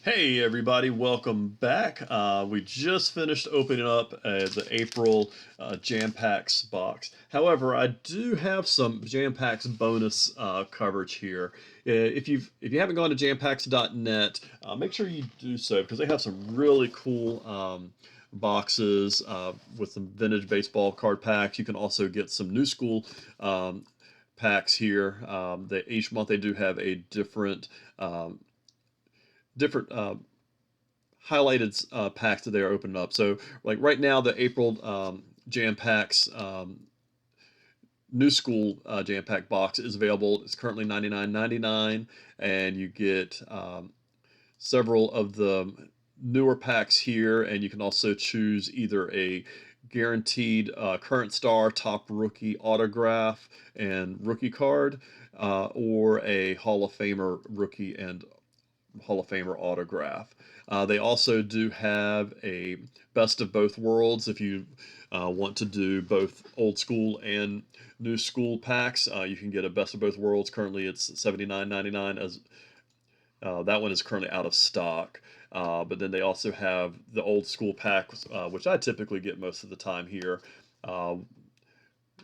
Hey everybody, welcome back. We just finished opening up the April Jam Packs box. However, I do have some Jam Packs bonus coverage here. If you haven't gone to jampacks.net, make sure you do so because they have some really cool boxes with some vintage baseball card packs. You can also get some new school packs here. Each month they do have a different highlighted packs that they are opening up. So, like right now, the April Jam Packs New School Jam Pack box is available. It's currently $99.99, and you get several of the newer packs here, and you can also choose either a guaranteed current star, top rookie autograph and rookie card, or a Hall of Famer rookie and Hall of Famer autograph. They also do have a best of both worlds if you want to do both old school and new school packs. You can get a best of both worlds. Currently, it's $79.99 as that one is currently out of stock. But then they also have the old school pack, which I typically get most of the time here. Uh,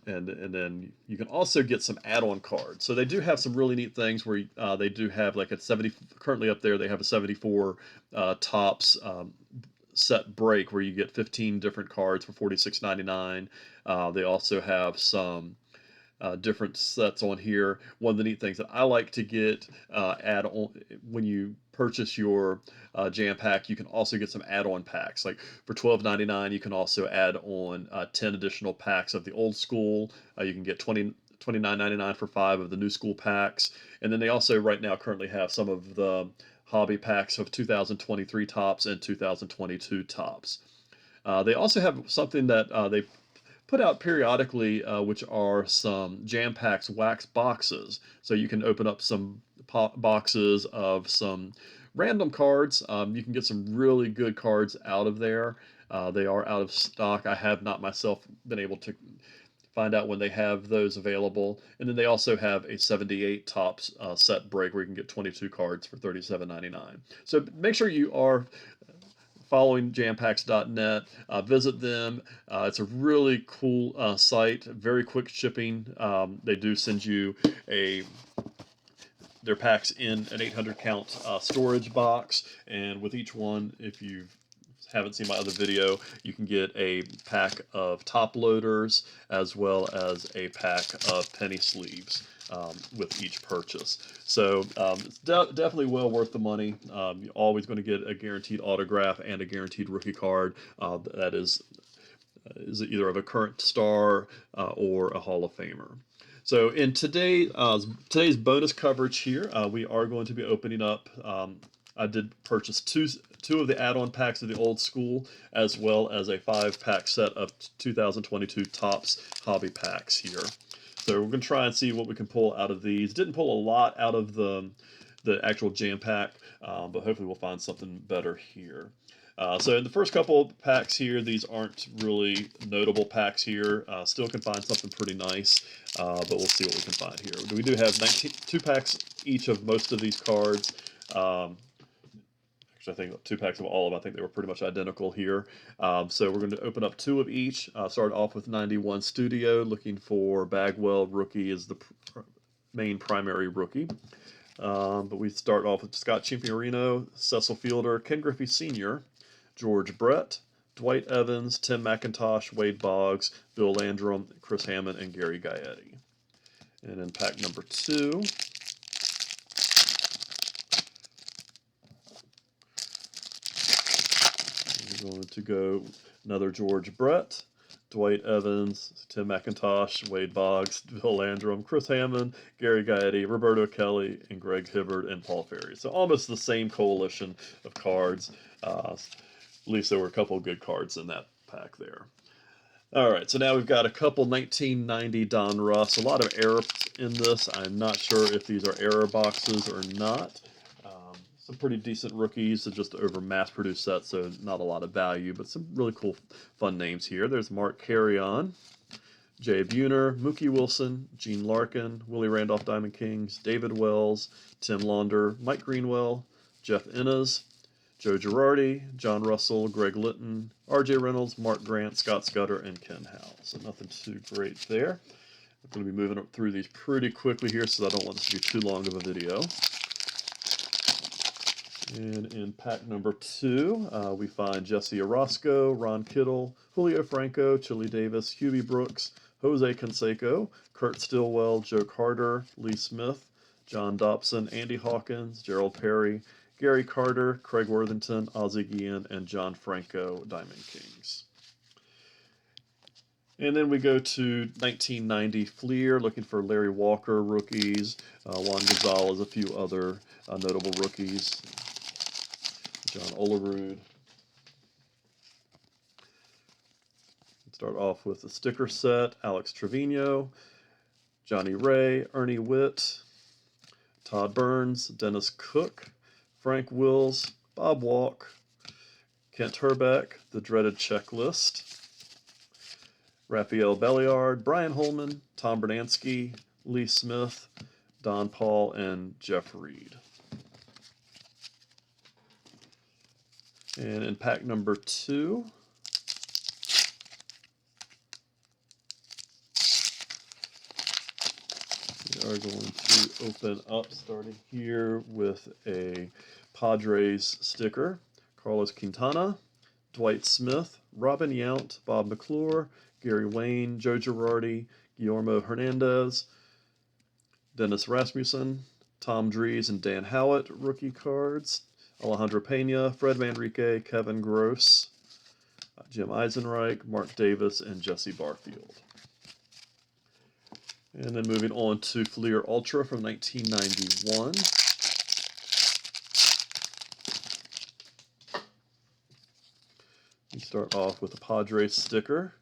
and then you can also get some add-on cards. So they do have some really neat things where they do have like a 70 currently up there. They have a 74 tops set break where you get 15 different cards for $46.99. They also have some different sets on here. One of the neat things that I like to get add on when you purchase your jam pack, you can also get some add-on packs. Like for $12.99, you can also add on 10 additional packs of the old school. You can get $29.99 for 5 of the new school packs. And then they also right now currently have some of the hobby packs of 2023 tops and 2022 tops. They also have something that they put out periodically, which are some Jam Packs wax boxes. So you can open up some boxes of some random cards. You can get some really good cards out of there. They are out of stock. I have not myself been able to find out when they have those available. And then they also have a 78 tops set break where you can get 22 cards for $37.99. So make sure you are following jampacks.net. Visit them. It's a really cool site, very quick shipping. They do send you their packs in an 800 count storage box, and with each one, if you haven't seen my other video, you can get a pack of top loaders as well as a pack of penny sleeves with each purchase. So it's definitely well worth the money. You're always going to get a guaranteed autograph and a guaranteed rookie card that is either of a current star or a Hall of Famer. So in today's bonus coverage here, we are going to be opening up. I did purchase two of the add-on packs of the old school, as well as a 5-pack set of 2022 Topps hobby packs here. So we're going to try and see what we can pull out of these. Didn't pull a lot out of the actual jam pack, but hopefully we'll find something better here. So in the first couple packs here, these aren't really notable packs here. Still can find something pretty nice, but we'll see what we can find here. We do have 2 packs each of most of these cards. Actually, I think 2 packs of all of them. I think they were pretty much identical here. So we're going to open up 2 of each. Start off with 91 Studio, looking for Bagwell rookie is the main primary rookie. But we start off with Scott Chimpiorino, Cecil Fielder, Ken Griffey Sr., George Brett, Dwight Evans, Tim McIntosh, Wade Boggs, Bill Landrum, Chris Hammond, and Gary Gaetti. And in pack number 2, we're going to go another George Brett, Dwight Evans, Tim McIntosh, Wade Boggs, Bill Landrum, Chris Hammond, Gary Gaetti, Roberto Kelly, and Greg Hibbert and Paul Ferry. So almost the same coalition of cards. At least there were a couple of good cards in that pack there. All right, so now we've got a couple 1990 Don Russ. A lot of error in this. I'm not sure if these are error boxes or not. Some pretty decent rookies, just over mass-produced sets, so not a lot of value, but some really cool, fun names here. There's Mark Carrion, Jay Buhner, Mookie Wilson, Gene Larkin, Willie Randolph Diamond Kings, David Wells, Tim Launder, Mike Greenwell, Jeff Innes, Joe Girardi, John Russell, Greg Litton, R.J. Reynolds, Mark Grant, Scott Scudder, and Ken Howell. So nothing too great there. I'm going to be moving up through these pretty quickly here, so I don't want this to be too long of a video. And in pack number 2, we find Jesse Orozco, Ron Kittle, Julio Franco, Chili Davis, Hubie Brooks, Jose Canseco, Kurt Stillwell, Joe Carter, Lee Smith, John Dobson, Andy Hawkins, Gerald Perry, Gary Carter, Craig Worthington, Ozzie Guillen, and John Franco, Diamond Kings. And then we go to 1990 Fleer, looking for Larry Walker rookies, Juan Gonzalez, a few other notable rookies, John Olerud. Start off with the sticker set, Alex Trevino, Johnny Ray, Ernie Witt, Todd Burns, Dennis Cook, Frank Wills, Bob Walk, Kent Herbeck, The Dreaded Checklist, Raphael Belliard, Brian Holman, Tom Bernansky, Lee Smith, Don Paul, and Jeff Reed. And in pack number 2, we are going to open up, starting here with a Padres sticker. Carlos Quintana, Dwight Smith, Robin Yount, Bob McClure, Gary Wayne, Joe Girardi, Guillermo Hernandez, Dennis Rasmussen, Tom Dries, and Dan Howett rookie cards, Alejandro Pena, Fred Manrique, Kevin Gross, Jim Eisenreich, Mark Davis, and Jesse Barfield. And then moving on to Fleer Ultra from 1991. We start off with a Padres sticker.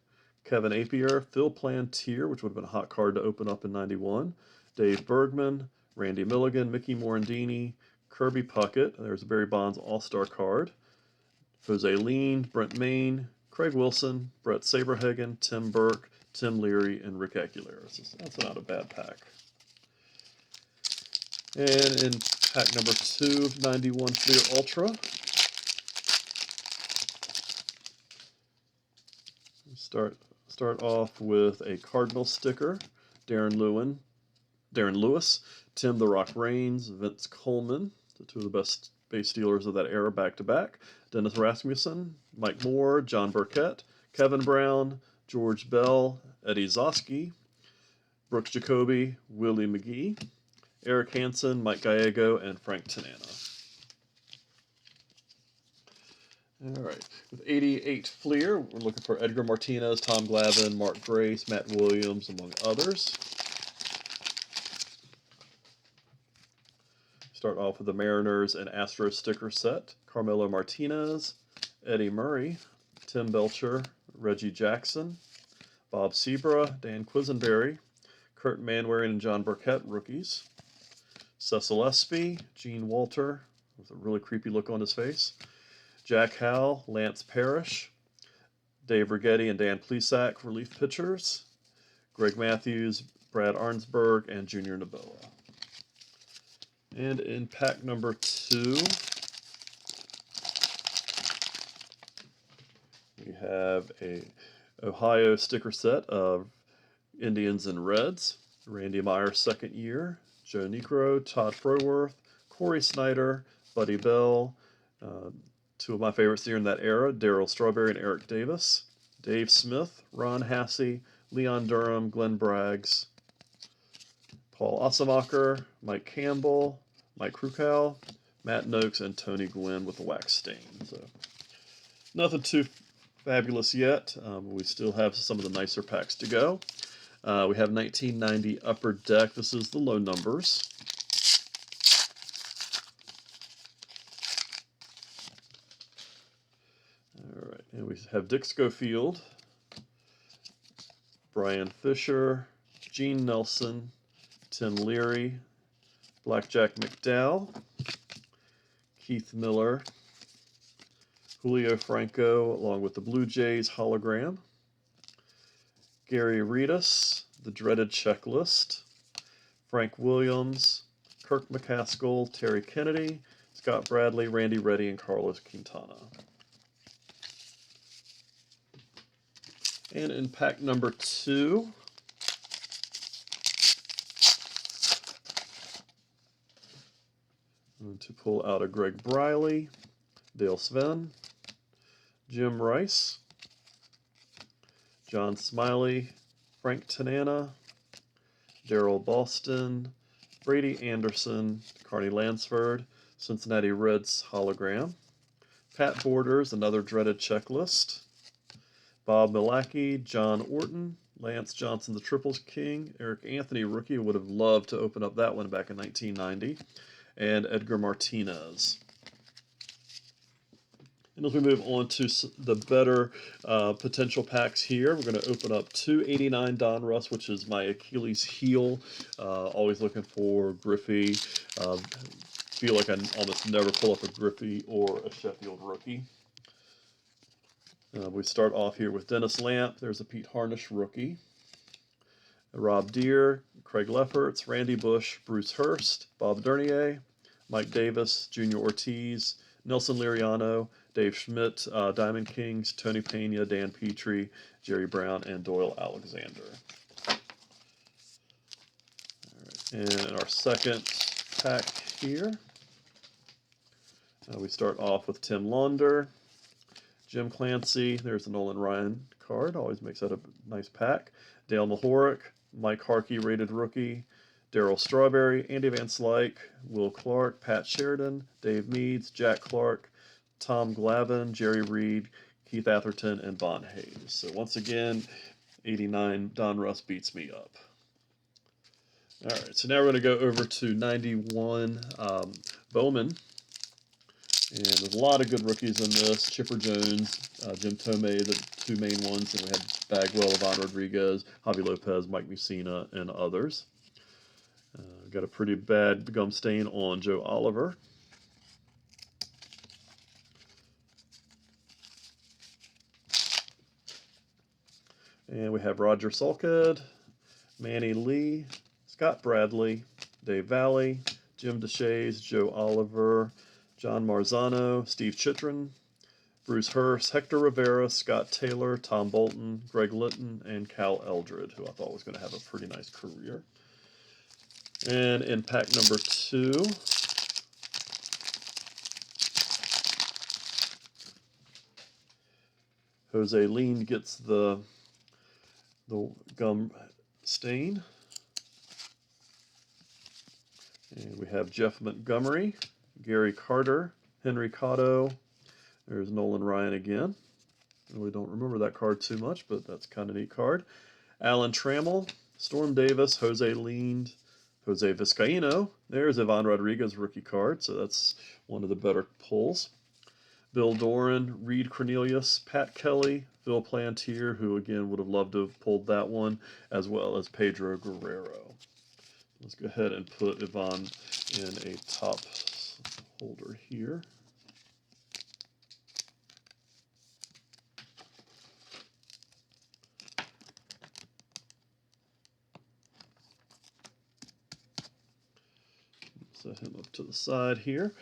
Kevin Apier, Phil Plantier, which would have been a hot card to open up in 91. Dave Bergman, Randy Milligan, Mickey Morandini, Kirby Puckett. There's a Barry Bonds All-Star card. Jose Lean, Brent Main, Craig Wilson, Brett Saberhagen, Tim Burke, Tim Leary, and Rick Aguilera. So that's not a bad pack. And in pack number 2 of 91 Fleer Ultra, we start off with a Cardinal sticker, Darren Lewis, Tim the Rock Raines, Vince Coleman, the two of the best base stealers of that era back-to-back, Dennis Rasmussen, Mike Moore, John Burkett, Kevin Brown, George Bell, Eddie Zosky, Brooks Jacoby, Willie McGee, Eric Hansen, Mike Gallego, and Frank Tanana. All right, with 88 Fleer, we're looking for Edgar Martinez, Tom Glavine, Mark Grace, Matt Williams, among others. Start off with the Mariners and Astros sticker set. Carmelo Martinez, Eddie Murray, Tim Belcher, Reggie Jackson, Bob Sebra, Dan Quisenberry, Kurt Manwaring, and John Burkett, rookies. Cecil Espy, Gene Walter, with a really creepy look on his face. Jack Howell, Lance Parrish, Dave Righetti, and Dan Plesac, relief pitchers. Greg Matthews, Brad Arnsberg, and Junior Noboa. And in pack number 2, we have a Ohio sticker set of Indians and Reds. Randy Myers, second year. Joe Niekro, Todd Froworth, Corey Snyder, Buddy Bell, two of my favorites here in that era, Darryl Strawberry and Eric Davis. Dave Smith, Ron Hassey, Leon Durham, Glenn Braggs, Paul Ossemacher, Mike Campbell, Mike Krukow, Matt Noakes, and Tony Gwynn with the wax stain. So nothing too fabulous yet. We still have some of the nicer packs to go. We have 1990 Upper Deck. This is the low numbers. All right, and we have Dick Schofield, Brian Fisher, Gene Nelson, Tim Leary, Blackjack McDowell, Keith Miller, Julio Franco, along with the Blue Jays hologram, Gary Reedus, The Dreaded Checklist, Frank Williams, Kirk McCaskill, Terry Kennedy, Scott Bradley, Randy Reddy, and Carlos Quintana. And in pack number 2, I'm going to pull out a Greg Briley, Dale Sven, Jim Rice, John Smiley, Frank Tanana, Daryl Boston, Brady Anderson, Carney Lansford, Cincinnati Reds hologram, Pat Borders, another dreaded checklist, Bob Milacki, John Orton, Lance Johnson, the Triples King, Eric Anthony, rookie, would have loved to open up that one back in 1990, and Edgar Martinez. And as we move on to the better potential packs here, we're going to open up 289 Donruss, which is my Achilles heel. Always looking for Griffey. Feel like I almost never pull up a Griffey or a Sheffield rookie. We start off here with Dennis Lamp. There's a Pete Harnish rookie. Rob Deere, Craig Lefferts, Randy Bush, Bruce Hurst, Bob Dernier, Mike Davis, Junior Ortiz, Nelson Liriano, Dave Schmidt, Diamond Kings, Tony Pena, Dan Petrie, Jerry Brown, and Doyle Alexander. All right. And in our second pack here, we start off with Tim Launder, Jim Clancy. There's the Nolan Ryan card. Always makes that a nice pack. Dale Mahoric, Mike Harkey, rated rookie. Darryl Strawberry, Andy Van Slyke, Will Clark, Pat Sheridan, Dave Meads, Jack Clark, Tom Glavine, Jerry Reed, Keith Atherton, and Bon Hayes. So once again, 89 Donruss beats me up. All right, so now we're going to go over to 91 Bowman. And there's a lot of good rookies in this. Chipper Jones, Jim Tomei, the two main ones. And we had Bagwell, Ivan Rodriguez, Javi Lopez, Mike Mussina, and others. Got a pretty bad gum stain on Joe Oliver. And we have Roger Sulked, Manny Lee, Scott Bradley, Dave Valley, Jim DeShays, Joe Oliver, John Marzano, Steve Chitrin, Bruce Hurst, Hector Rivera, Scott Taylor, Tom Bolton, Greg Litton, and Cal Eldred, who I thought was going to have a pretty nice career. And in pack number 2, Jose Lean gets the gum stain. And we have Jeff Montgomery, Gary Carter, Henry Cotto. There's Nolan Ryan again. I really don't remember that card too much, but that's kind of a neat card. Alan Trammell, Storm Davis, Jose Lean, Jose Vizcaino. There's Ivan Rodriguez rookie card, so that's one of the better pulls. Bill Doran, Reed Cornelius, Pat Kelly, Phil Plantier, who again would have loved to have pulled that one, as well as Pedro Guerrero. Let's go ahead and put Ivan in a top holder here. Set him up to the side here.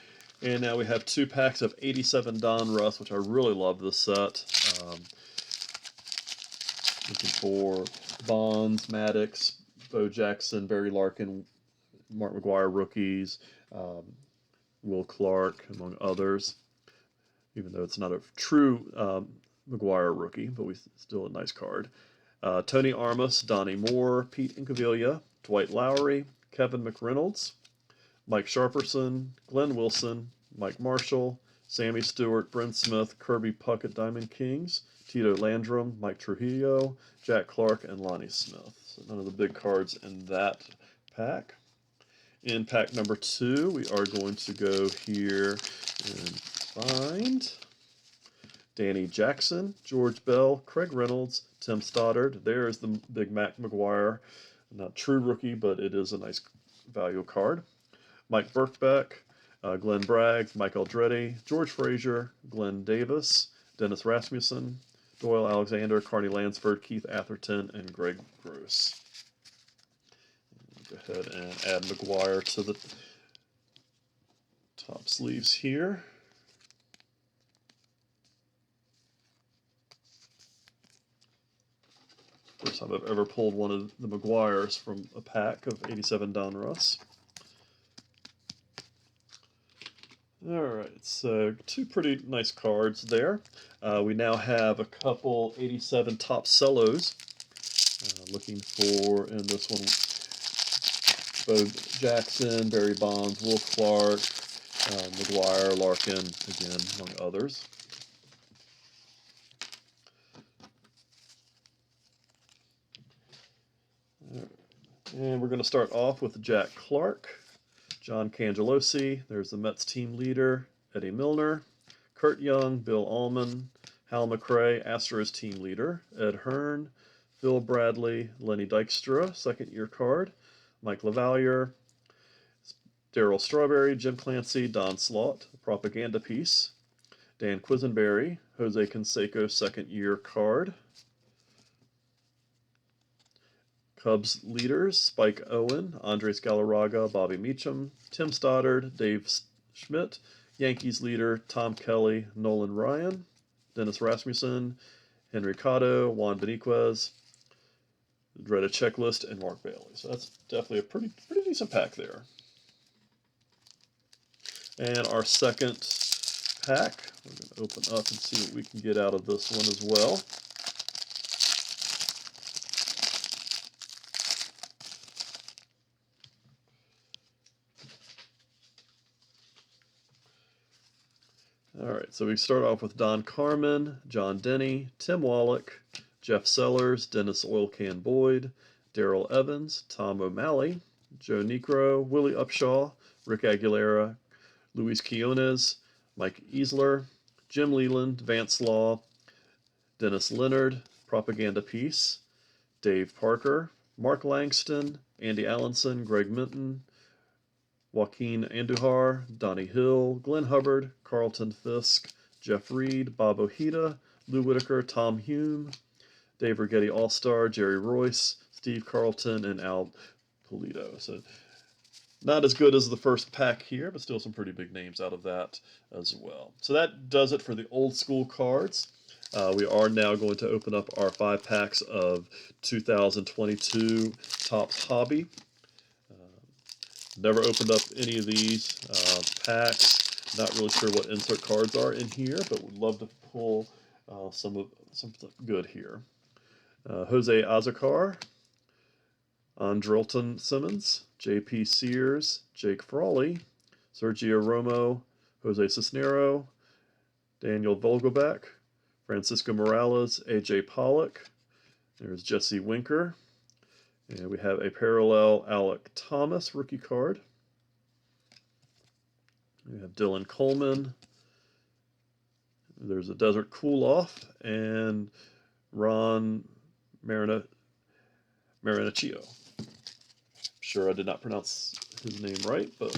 And now we have 2 packs of 87 Donruss, which I really love this set. Looking for Bonds, Maddox, Bo Jackson, Barry Larkin, Mark McGwire rookies, Will Clark, among others. Even though it's not a true McGwire rookie, but still a nice card. Tony Armas, Donnie Moore, Pete Incaviglia, Dwight Lowry, Kevin McReynolds, Mike Sharperson, Glenn Wilson, Mike Marshall, Sammy Stewart, Brent Smith, Kirby Puckett, Diamond Kings, Tito Landrum, Mike Trujillo, Jack Clark, and Lonnie Smith. So none of the big cards in that pack. In pack number 2, we are going to go here and find Danny Jackson, George Bell, Craig Reynolds, Tim Stoddard. There's the big Mac McGwire. Not true rookie, but it is a nice value card. Mike Birkbeck, Glenn Bragg, Mike Aldretti, George Frazier, Glenn Davis, Dennis Rasmussen, Doyle Alexander, Carney Lansford, Keith Atherton, and Greg Gross. Go ahead and add McGwire Top sleeves here. First time I've ever pulled one of the Maguires from a pack of 87 Donruss. Alright, so two pretty nice cards there. We now have a couple 87 Top Cellos. Looking for, in this one, Bo Jackson, Barry Bonds, Will Clark, Maguire, Larkin, again, among others. And we're going to start off with Jack Clark, John Cangelosi, there's the Mets team leader, Eddie Milner, Kurt Young, Bill Allman, Hal McRae, Astros team leader, Ed Hearn, Phil Bradley, Lenny Dykstra, second-year card, Mike LaValliere, Darryl Strawberry, Jim Clancy, Don Slaught, propaganda piece, Dan Quisenberry, Jose Canseco, second-year card, Cubs leaders, Spike Owen, Andres Galarraga, Bobby Meacham, Tim Stoddard, Dave Schmidt, Yankees leader, Tom Kelly, Nolan Ryan, Dennis Rasmussen, Henry Cotto, Juan Beniquez, dreaded checklist, and Mark Bailey. So that's definitely a pretty decent pack there. And our second pack, we're going to open up and see what we can get out of this one as well. Alright, so we start off with Don Carmen, John Denny, Tim Wallach, Jeff Sellers, Dennis Oilcan Boyd, Darrell Evans, Tom O'Malley, Joe Niekro, Willie Upshaw, Rick Aguilera, Luis Quinones, Mike Easler, Jim Leland, Vance Law, Dennis Leonard, Propaganda Piece, Dave Parker, Mark Langston, Andy Allenson, Greg Minton, Joaquin Andujar, Donnie Hill, Glenn Hubbard, Carlton Fisk, Jeff Reed, Bob Ojeda, Lou Whitaker, Tom Hume, Dave Righetti All-Star, Jerry Royce, Steve Carlton, and Al Pulido. So not as good as the first pack here, but still some pretty big names out of that as well. So that does it for the old school cards. We are now going to open up our 5 packs of 2022 Topps Hobby. Never opened up any of these packs. Not really sure what insert cards are in here, but would love to pull something good here. Jose Azocar, Andrelton Simmons, J.P. Sears, Jake Frawley, Sergio Romo, Jose Cisnero, Daniel Vogelbach, Francisco Morales, A.J. Pollock. There's Jesse Winker. And we have a parallel Alec Thomas rookie card. We have Dylan Coleman. There's a Desert Cool-Off and Ron Marinaccio. Sure I did not pronounce his name right, but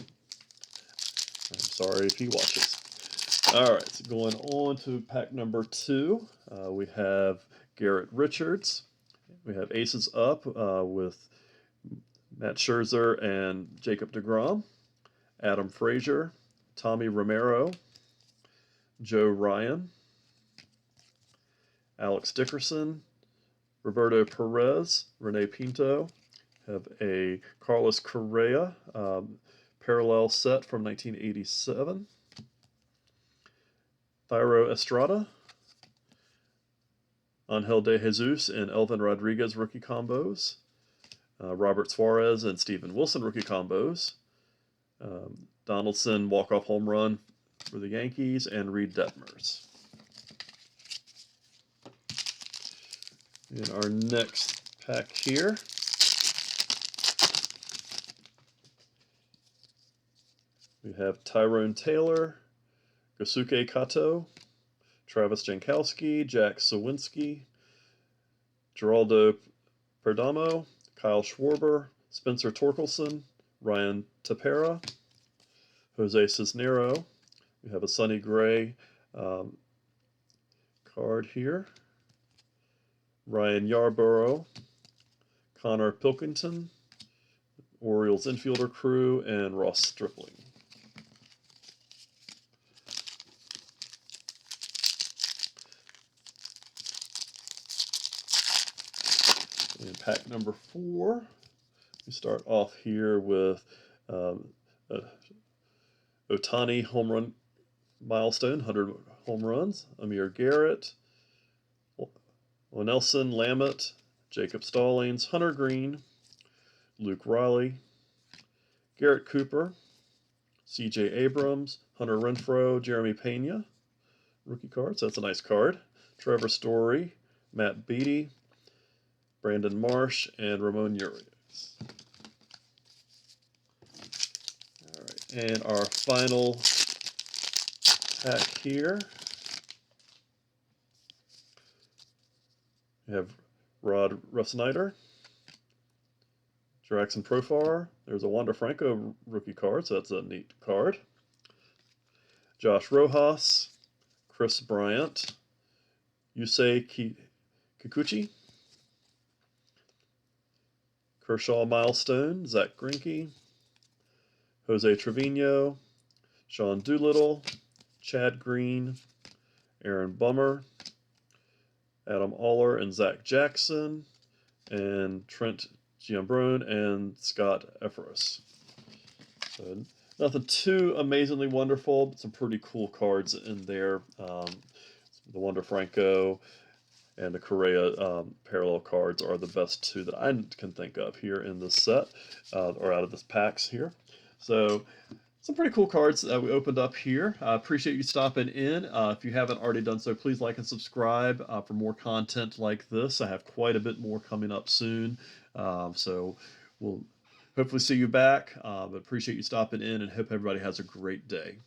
I'm sorry if he watches. Alright, so going on to pack number 2, we have Garrett Richards. We have Aces Up with Matt Scherzer and Jacob deGrom, Adam Frazier, Tommy Romero, Joe Ryan, Alex Dickerson, Roberto Perez, Rene Pinto, have a Carlos Correa parallel set from 1987, Thairo Estrada, Angel De Jesus and Elvin Rodriguez rookie combos, Robert Suarez and Steven Wilson rookie combos, Donaldson walk-off home run for the Yankees, and Reed Detmers. In our next pack here, we have Tyrone Taylor, Gosuke Kato, Travis Jankowski, Jack Sawinski, Geraldo Perdomo, Kyle Schwarber, Spencer Torkelson, Ryan Tepera, Jose Cisnero. We have a Sonny Gray card here. Ryan Yarborough, Connor Pilkington, Orioles infielder crew, and Ross Stripling. pack number 4. We start off here with um, Otani home run milestone, 100 home runs. Amir Garrett, Nelson Lamet, Jacob Stallings, Hunter Green, Luke Riley, Garrett Cooper, C.J. Abrams, Hunter Renfroe, Jeremy Pena, rookie cards. That's a nice card. Trevor Story, Matt Beattie, Brandon Marsh, and Ramon Urias. All right, and our final pack here. We have Rod Ruffsnyder, Jackson Profar. There's a Wander Franco rookie card, so that's a neat card. Josh Rojas, Chris Bryant, Yusei Kikuchi, Kershaw Milestone, Zach Greinke, Jose Trevino, Sean Doolittle, Chad Green, Aaron Bummer, Adam Aller and Zach Jackson, and Trent Giambrone and Scott Efros. So nothing too amazingly wonderful, but some pretty cool cards in there. The Wander Franco and the Correa parallel cards are the best 2 that I can think of here in this set, or out of this packs here. So some pretty cool cards that we opened up here. I appreciate you stopping in. If you haven't already done so, please like and subscribe for more content like this. I have quite a bit more coming up soon. So we'll hopefully see you back. But appreciate you stopping in and hope everybody has a great day.